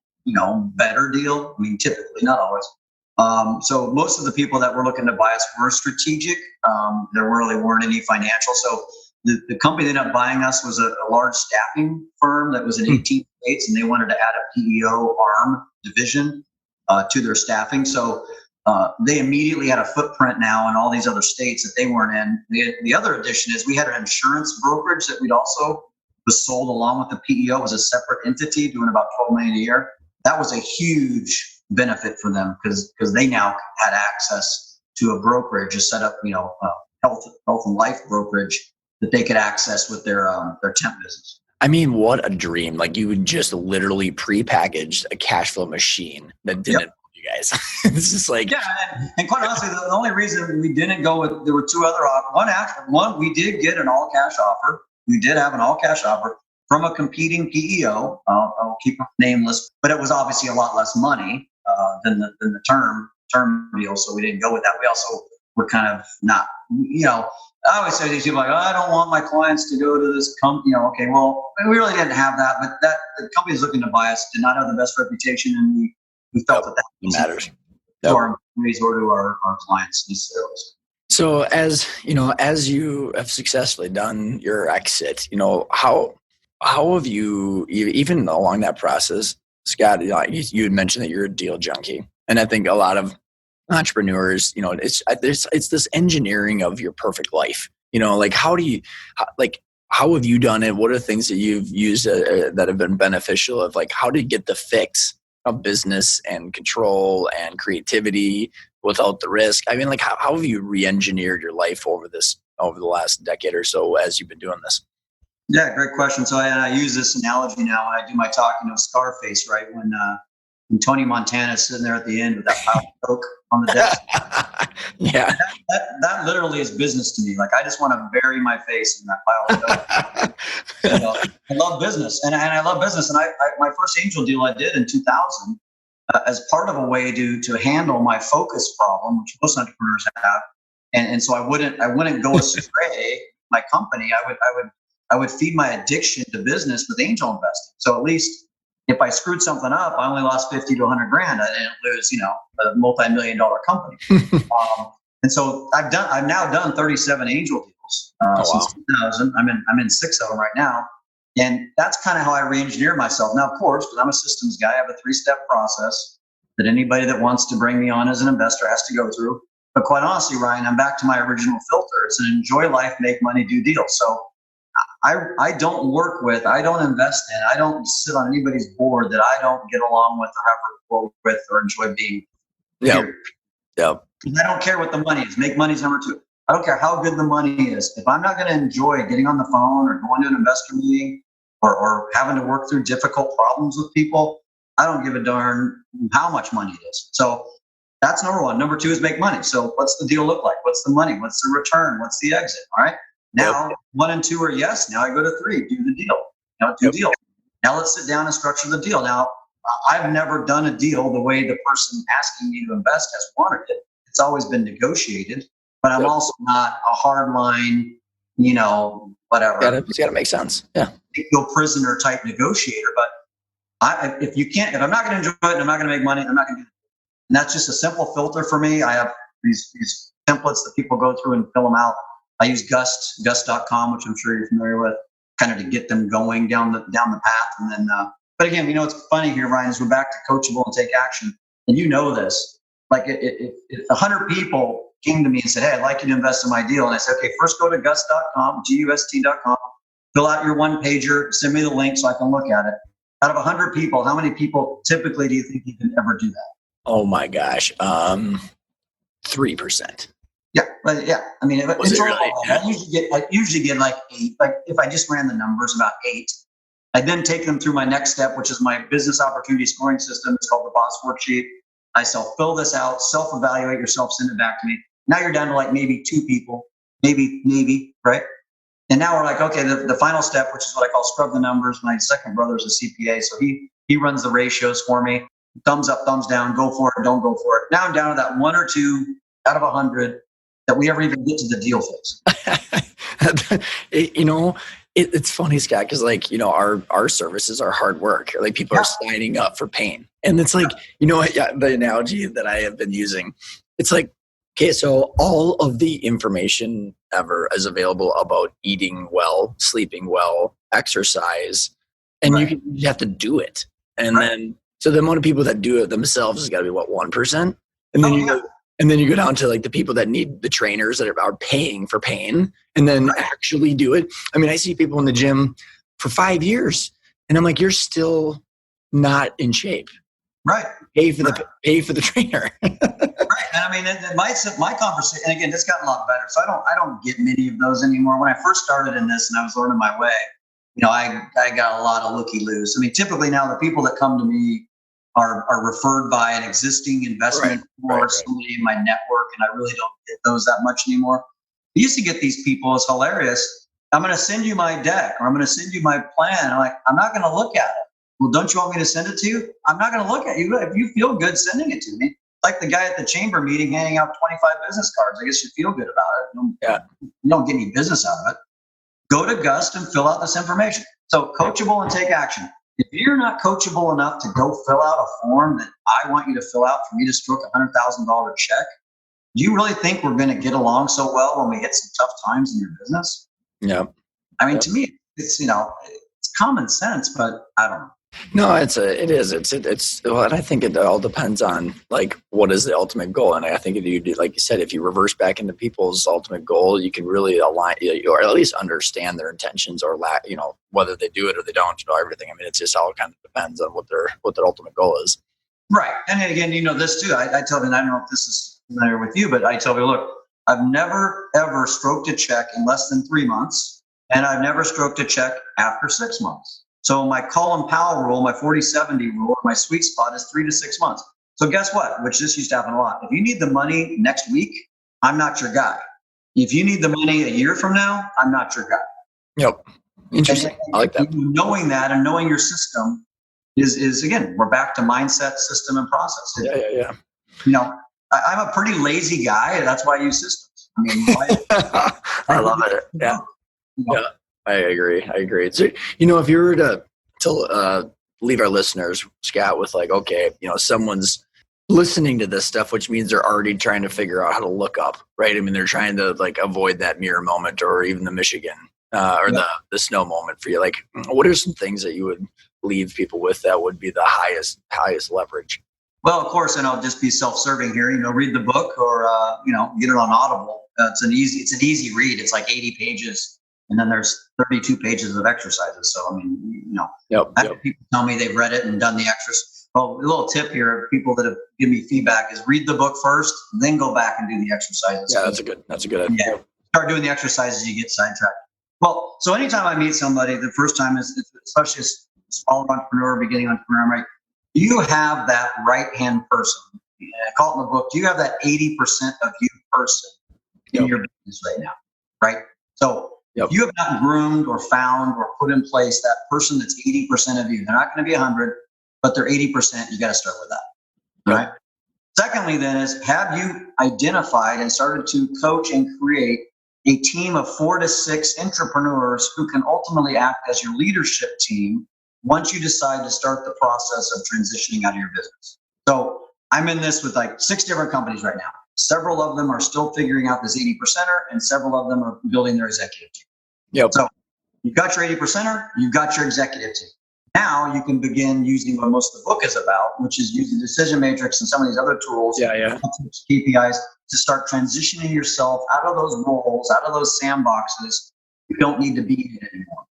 better deal. I mean, typically, not always. So most of the people that were looking to buy us were strategic. There really weren't any financial. So the company that ended up buying us was a large staffing firm that was in 18 states, and they wanted to add a PEO arm division to their staffing. So they immediately had a footprint now in all these other states that they weren't in. The other addition is we had an insurance brokerage that we'd also was sold along with the PEO. It was a separate entity doing about $12 million a year. That was a huge benefit for them because they now had access to a brokerage, a set up, health and life brokerage that they could access with their temp business. I mean, what a dream! You would just literally prepackaged a cash flow machine that didn't. You guys, it's just and quite honestly, the only reason we didn't go with, there were two other one we did get an all cash offer. We did have an all cash offer from a competing PEO. I'll keep it nameless, but it was obviously a lot less money than the term deal, so we didn't go with that. We also were kind of not, I always say to these people, I don't want my clients to go to this company. Okay, well, we really didn't have that, but that the company is looking to buy us did not have the best reputation, and we felt that matters to our employees or to our clients necessarily. So as you have successfully done your exit, how have you, even along that process, Scott, you had mentioned that you're a deal junkie. And I think a lot of entrepreneurs, it's this engineering of your perfect life. How have you done it? What are the things that you've used that have been beneficial of how to get the fix of business and control and creativity without the risk? I mean, how have you re-engineered your life over the last decade or so as you've been doing this? Yeah, great question. So I use this analogy now when I do my talk, Scarface, right? and Tony Montana is sitting there at the end with that pile of coke on the desk. Yeah. That literally is business to me. Like, I just want to bury my face in that pile of coke. I love business, and I love business. And I my first angel deal I did in 2000 as part of a way to handle my focus problem, which most entrepreneurs have. And so I wouldn't go astray. My company, I would feed my addiction to business with angel investing. So at least if I screwed something up, I only lost 50 to 100 grand. I didn't lose, a multi-million-dollar company. And so I've now done 37 angel deals since 2000. I'm in 6 of them right now. And that's kind of how I re-engineer myself. Now, of course, because I'm a systems guy, I have a 3-step process that anybody that wants to bring me on as an investor has to go through. But quite honestly, Ryan, I'm back to my original filter. It's an enjoy life, make money, do deals. So I don't work with, I don't invest in, I don't sit on anybody's board that I don't get along with or have rapport with or enjoy being. Yeah. Yep. I don't care what the money is. Make money's number 2. I don't care how good the money is. If I'm not going to enjoy getting on the phone or going to an investor meeting or having to work through difficult problems with people, I don't give a darn how much money it is. So that's number 1. Number 2 is make money. So what's the deal look like? What's the money? What's the return? What's the exit? All right. Now, 1 and 2 are yes. Now I go to 3, do the deal. Do deal. Now let's sit down and structure the deal. Now, I've never done a deal the way the person asking me to invest has wanted it. It's always been negotiated, but I'm also not a hard line, whatever. It's got to make sense. Yeah. Go prisoner type negotiator. But if I'm not going to enjoy it and I'm not going to make money, I'm not going to do it. And that's just a simple filter for me. I have these templates that people go through and fill them out. I use Gust.com, which I'm sure you're familiar with, kind of to get them going down the path. And then, but again, it's funny here, Ryan, is we're back to coachable and take action. And this, like if 100 people came to me and said, hey, I'd like you to invest in my deal. And I said, okay, first go to Gust.com, GUST.com, fill out your 1-pager, send me the link so I can look at it. Out of 100 people, how many people typically do you think you can ever do that? Oh my gosh. 3%. Yeah, but yeah, I mean, it's really? I usually get like 8. Like if I just ran the numbers, about 8. I then take them through my next step, which is my business opportunity scoring system. It's called the Boss Worksheet. I fill this out, self-evaluate yourself, send it back to me. Now you're down to like maybe 2 people, maybe, right? And now we're like, okay, the final step, which is what I call scrub the numbers. My second brother is a CPA, so he runs the ratios for me. Thumbs up, thumbs down, go for it, don't go for it. Now I'm down to that 1 or 2 out of 100 that we ever even get to the deal phase. It's funny, Scott, because our services are hard work. Like people are signing up for pain. And it's like, the analogy that I have been using, it's like, okay, so all of the information ever is available about eating well, sleeping well, exercise, and you have to do it. And then, so the amount of people that do it themselves has got to be 1%. And then and then you go down to like the people that need the trainers that are paying for pain and then actually do it. I mean, I see people in the gym for 5 years and I'm like, you're still not in shape. Right. Pay for the trainer. Right. And I mean, my conversation, and again, it's gotten a lot better. So I don't get many of those anymore. When I first started in this and I was learning my way, I got a lot of looky-loos. I mean, typically now the people that come to me are referred by an existing investment or somebody in my network, and I really don't get those that much anymore. I used to get these people. It's hilarious. I'm going to send you my deck, or I'm going to send you my plan. I'm like, I'm not going to look at it. Well, don't you want me to send it to you? I'm not going to look at you. If you feel good sending it to me, like the guy at the chamber meeting handing out 25 business cards. I guess you feel good about it. You don't get any business out of it. Go to Gust and fill out this information. So coachable and take action. If you're not coachable enough to go fill out a form that I want you to fill out for me to stroke $100,000 check, do you really think we're going to get along so well when we hit some tough times in your business? Yeah. I mean, to me, it's common sense, but I don't know. No, it is. Well, and I think it all depends on like what is the ultimate goal. And I think if you do, like you said, if you reverse back into people's ultimate goal, you can really align, or at least understand their intentions, or whether they do it or they don't. Everything. I mean, it just all kind of depends on what their ultimate goal is. Right. And again, this too. I tell them, I don't know if this is familiar with you, but I tell you, look, I've never ever stroked a check in less than 3 months, and I've never stroked a check after 6 months. So my Colin Powell rule, my 40-70 rule, my sweet spot is 3 to 6 months. So guess what? Which this used to happen a lot. If you need the money next week, I'm not your guy. If you need the money a year from now, I'm not your guy. Yep. Interesting. I like that. Knowing that and knowing your system is again, we're back to mindset, system, and process. Yeah. I'm a pretty lazy guy, and that's why I use systems. I mean, I love it. Yeah. I agree. So, if you were to leave our listeners, Scott, with like, okay, someone's listening to this stuff, which means they're already trying to figure out how to look up, right? I mean, they're trying to like avoid that mirror moment or even the Michigan or the snow moment for you. Like, what are some things that you would leave people with that would be the highest leverage? Well, of course, and I'll just be self-serving here. Read the book or get it on Audible. It's an easy read. It's like 80 pages, and then there's 32 pages of exercises. So I mean, people tell me they've read it and done the exercise. Well, a little tip here: people that have given me feedback is read the book first, then go back and do the exercises. Yeah, that's a good idea. Yeah, start doing the exercises, you get sidetracked. Well, so anytime I meet somebody, the first time is, especially a small entrepreneur, beginning entrepreneur, I'm like, do you have that right-hand person? I call it in the book, do you have that 80% of you person in your business right now, right? So if you have not groomed or found or put in place that person that's 80% of you, they're not going to be 100, but they're 80%, you got to start with that, right? Secondly, then, is have you identified and started to coach and create a team of 4 to 6 intrapreneurs who can ultimately act as your leadership team once you decide to start the process of transitioning out of your business. So I'm in this with like 6 different companies right now. Several of them are still figuring out this 80%er, and several of them are building their executive team. Yep. So you've got your 80%er, you've got your executive team. Now you can begin using what most of the book is about, which is using Decision Matrix and some of these other tools, KPIs, to start transitioning yourself out of those roles, out of those sandboxes. You don't need to be in it anymore.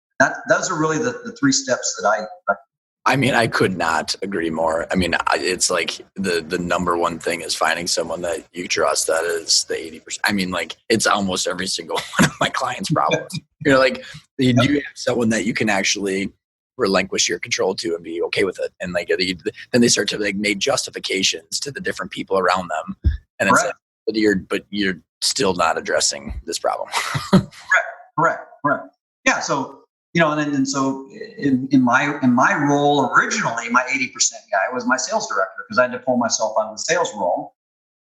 Those are really the 3 steps that I recommend. I mean, I could not agree more. I mean, it's like the number one thing is finding someone that you trust that is the 80%. I mean, like, it's almost every single one of my clients' problems. Like, you have someone that you can actually relinquish your control to and be okay with it. And like, then they start to like make justifications to the different people around them. And it's like, but you're still not addressing this problem. Correct. Yeah. So, so in my role originally, my 80% guy was my sales director, because I had to pull myself out of the sales role.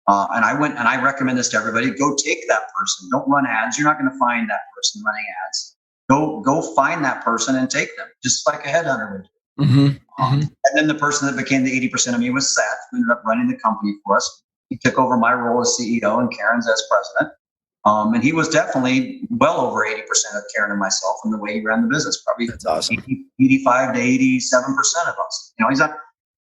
And I went, and I recommend this to everybody: go take that person. Don't run ads. You're not going to find that person running ads. Go find that person and take them, just like a headhunter would do. And then the person that became the 80% of me was Seth, who ended up running the company for us. He took over my role as CEO and Karen's as president. And he was definitely well over 80% of Karen and myself in the way he ran the business. Probably that's awesome. 85 to 87% of us. He's not.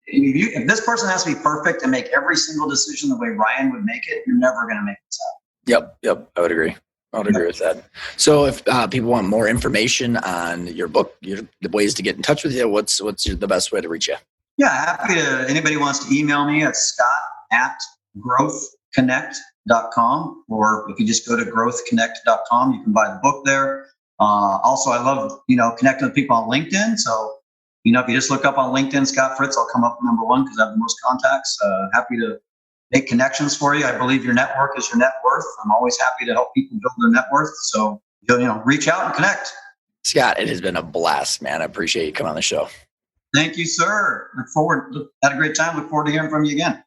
If this person has to be perfect and make every single decision the way Ryan would make it, you're never going to make this happen. Yep. I would agree. With that. So if people want more information on your book, the ways to get in touch with you, what's the best way to reach you? Yeah, happy to. Anybody wants to email me at scott@growthconnect.com, or if you just go to growthconnect.com, you can buy the book there. Also, I love, connecting with people on LinkedIn. So, if you just look up on LinkedIn, Scott Fritz, I'll come up number 1 because I have the most contacts. Happy to make connections for you. I believe your network is your net worth. I'm always happy to help people build their net worth. So, reach out and connect. Scott, it has been a blast, man. I appreciate you coming on the show. Thank you, sir. Had a great time. Look forward to hearing from you again.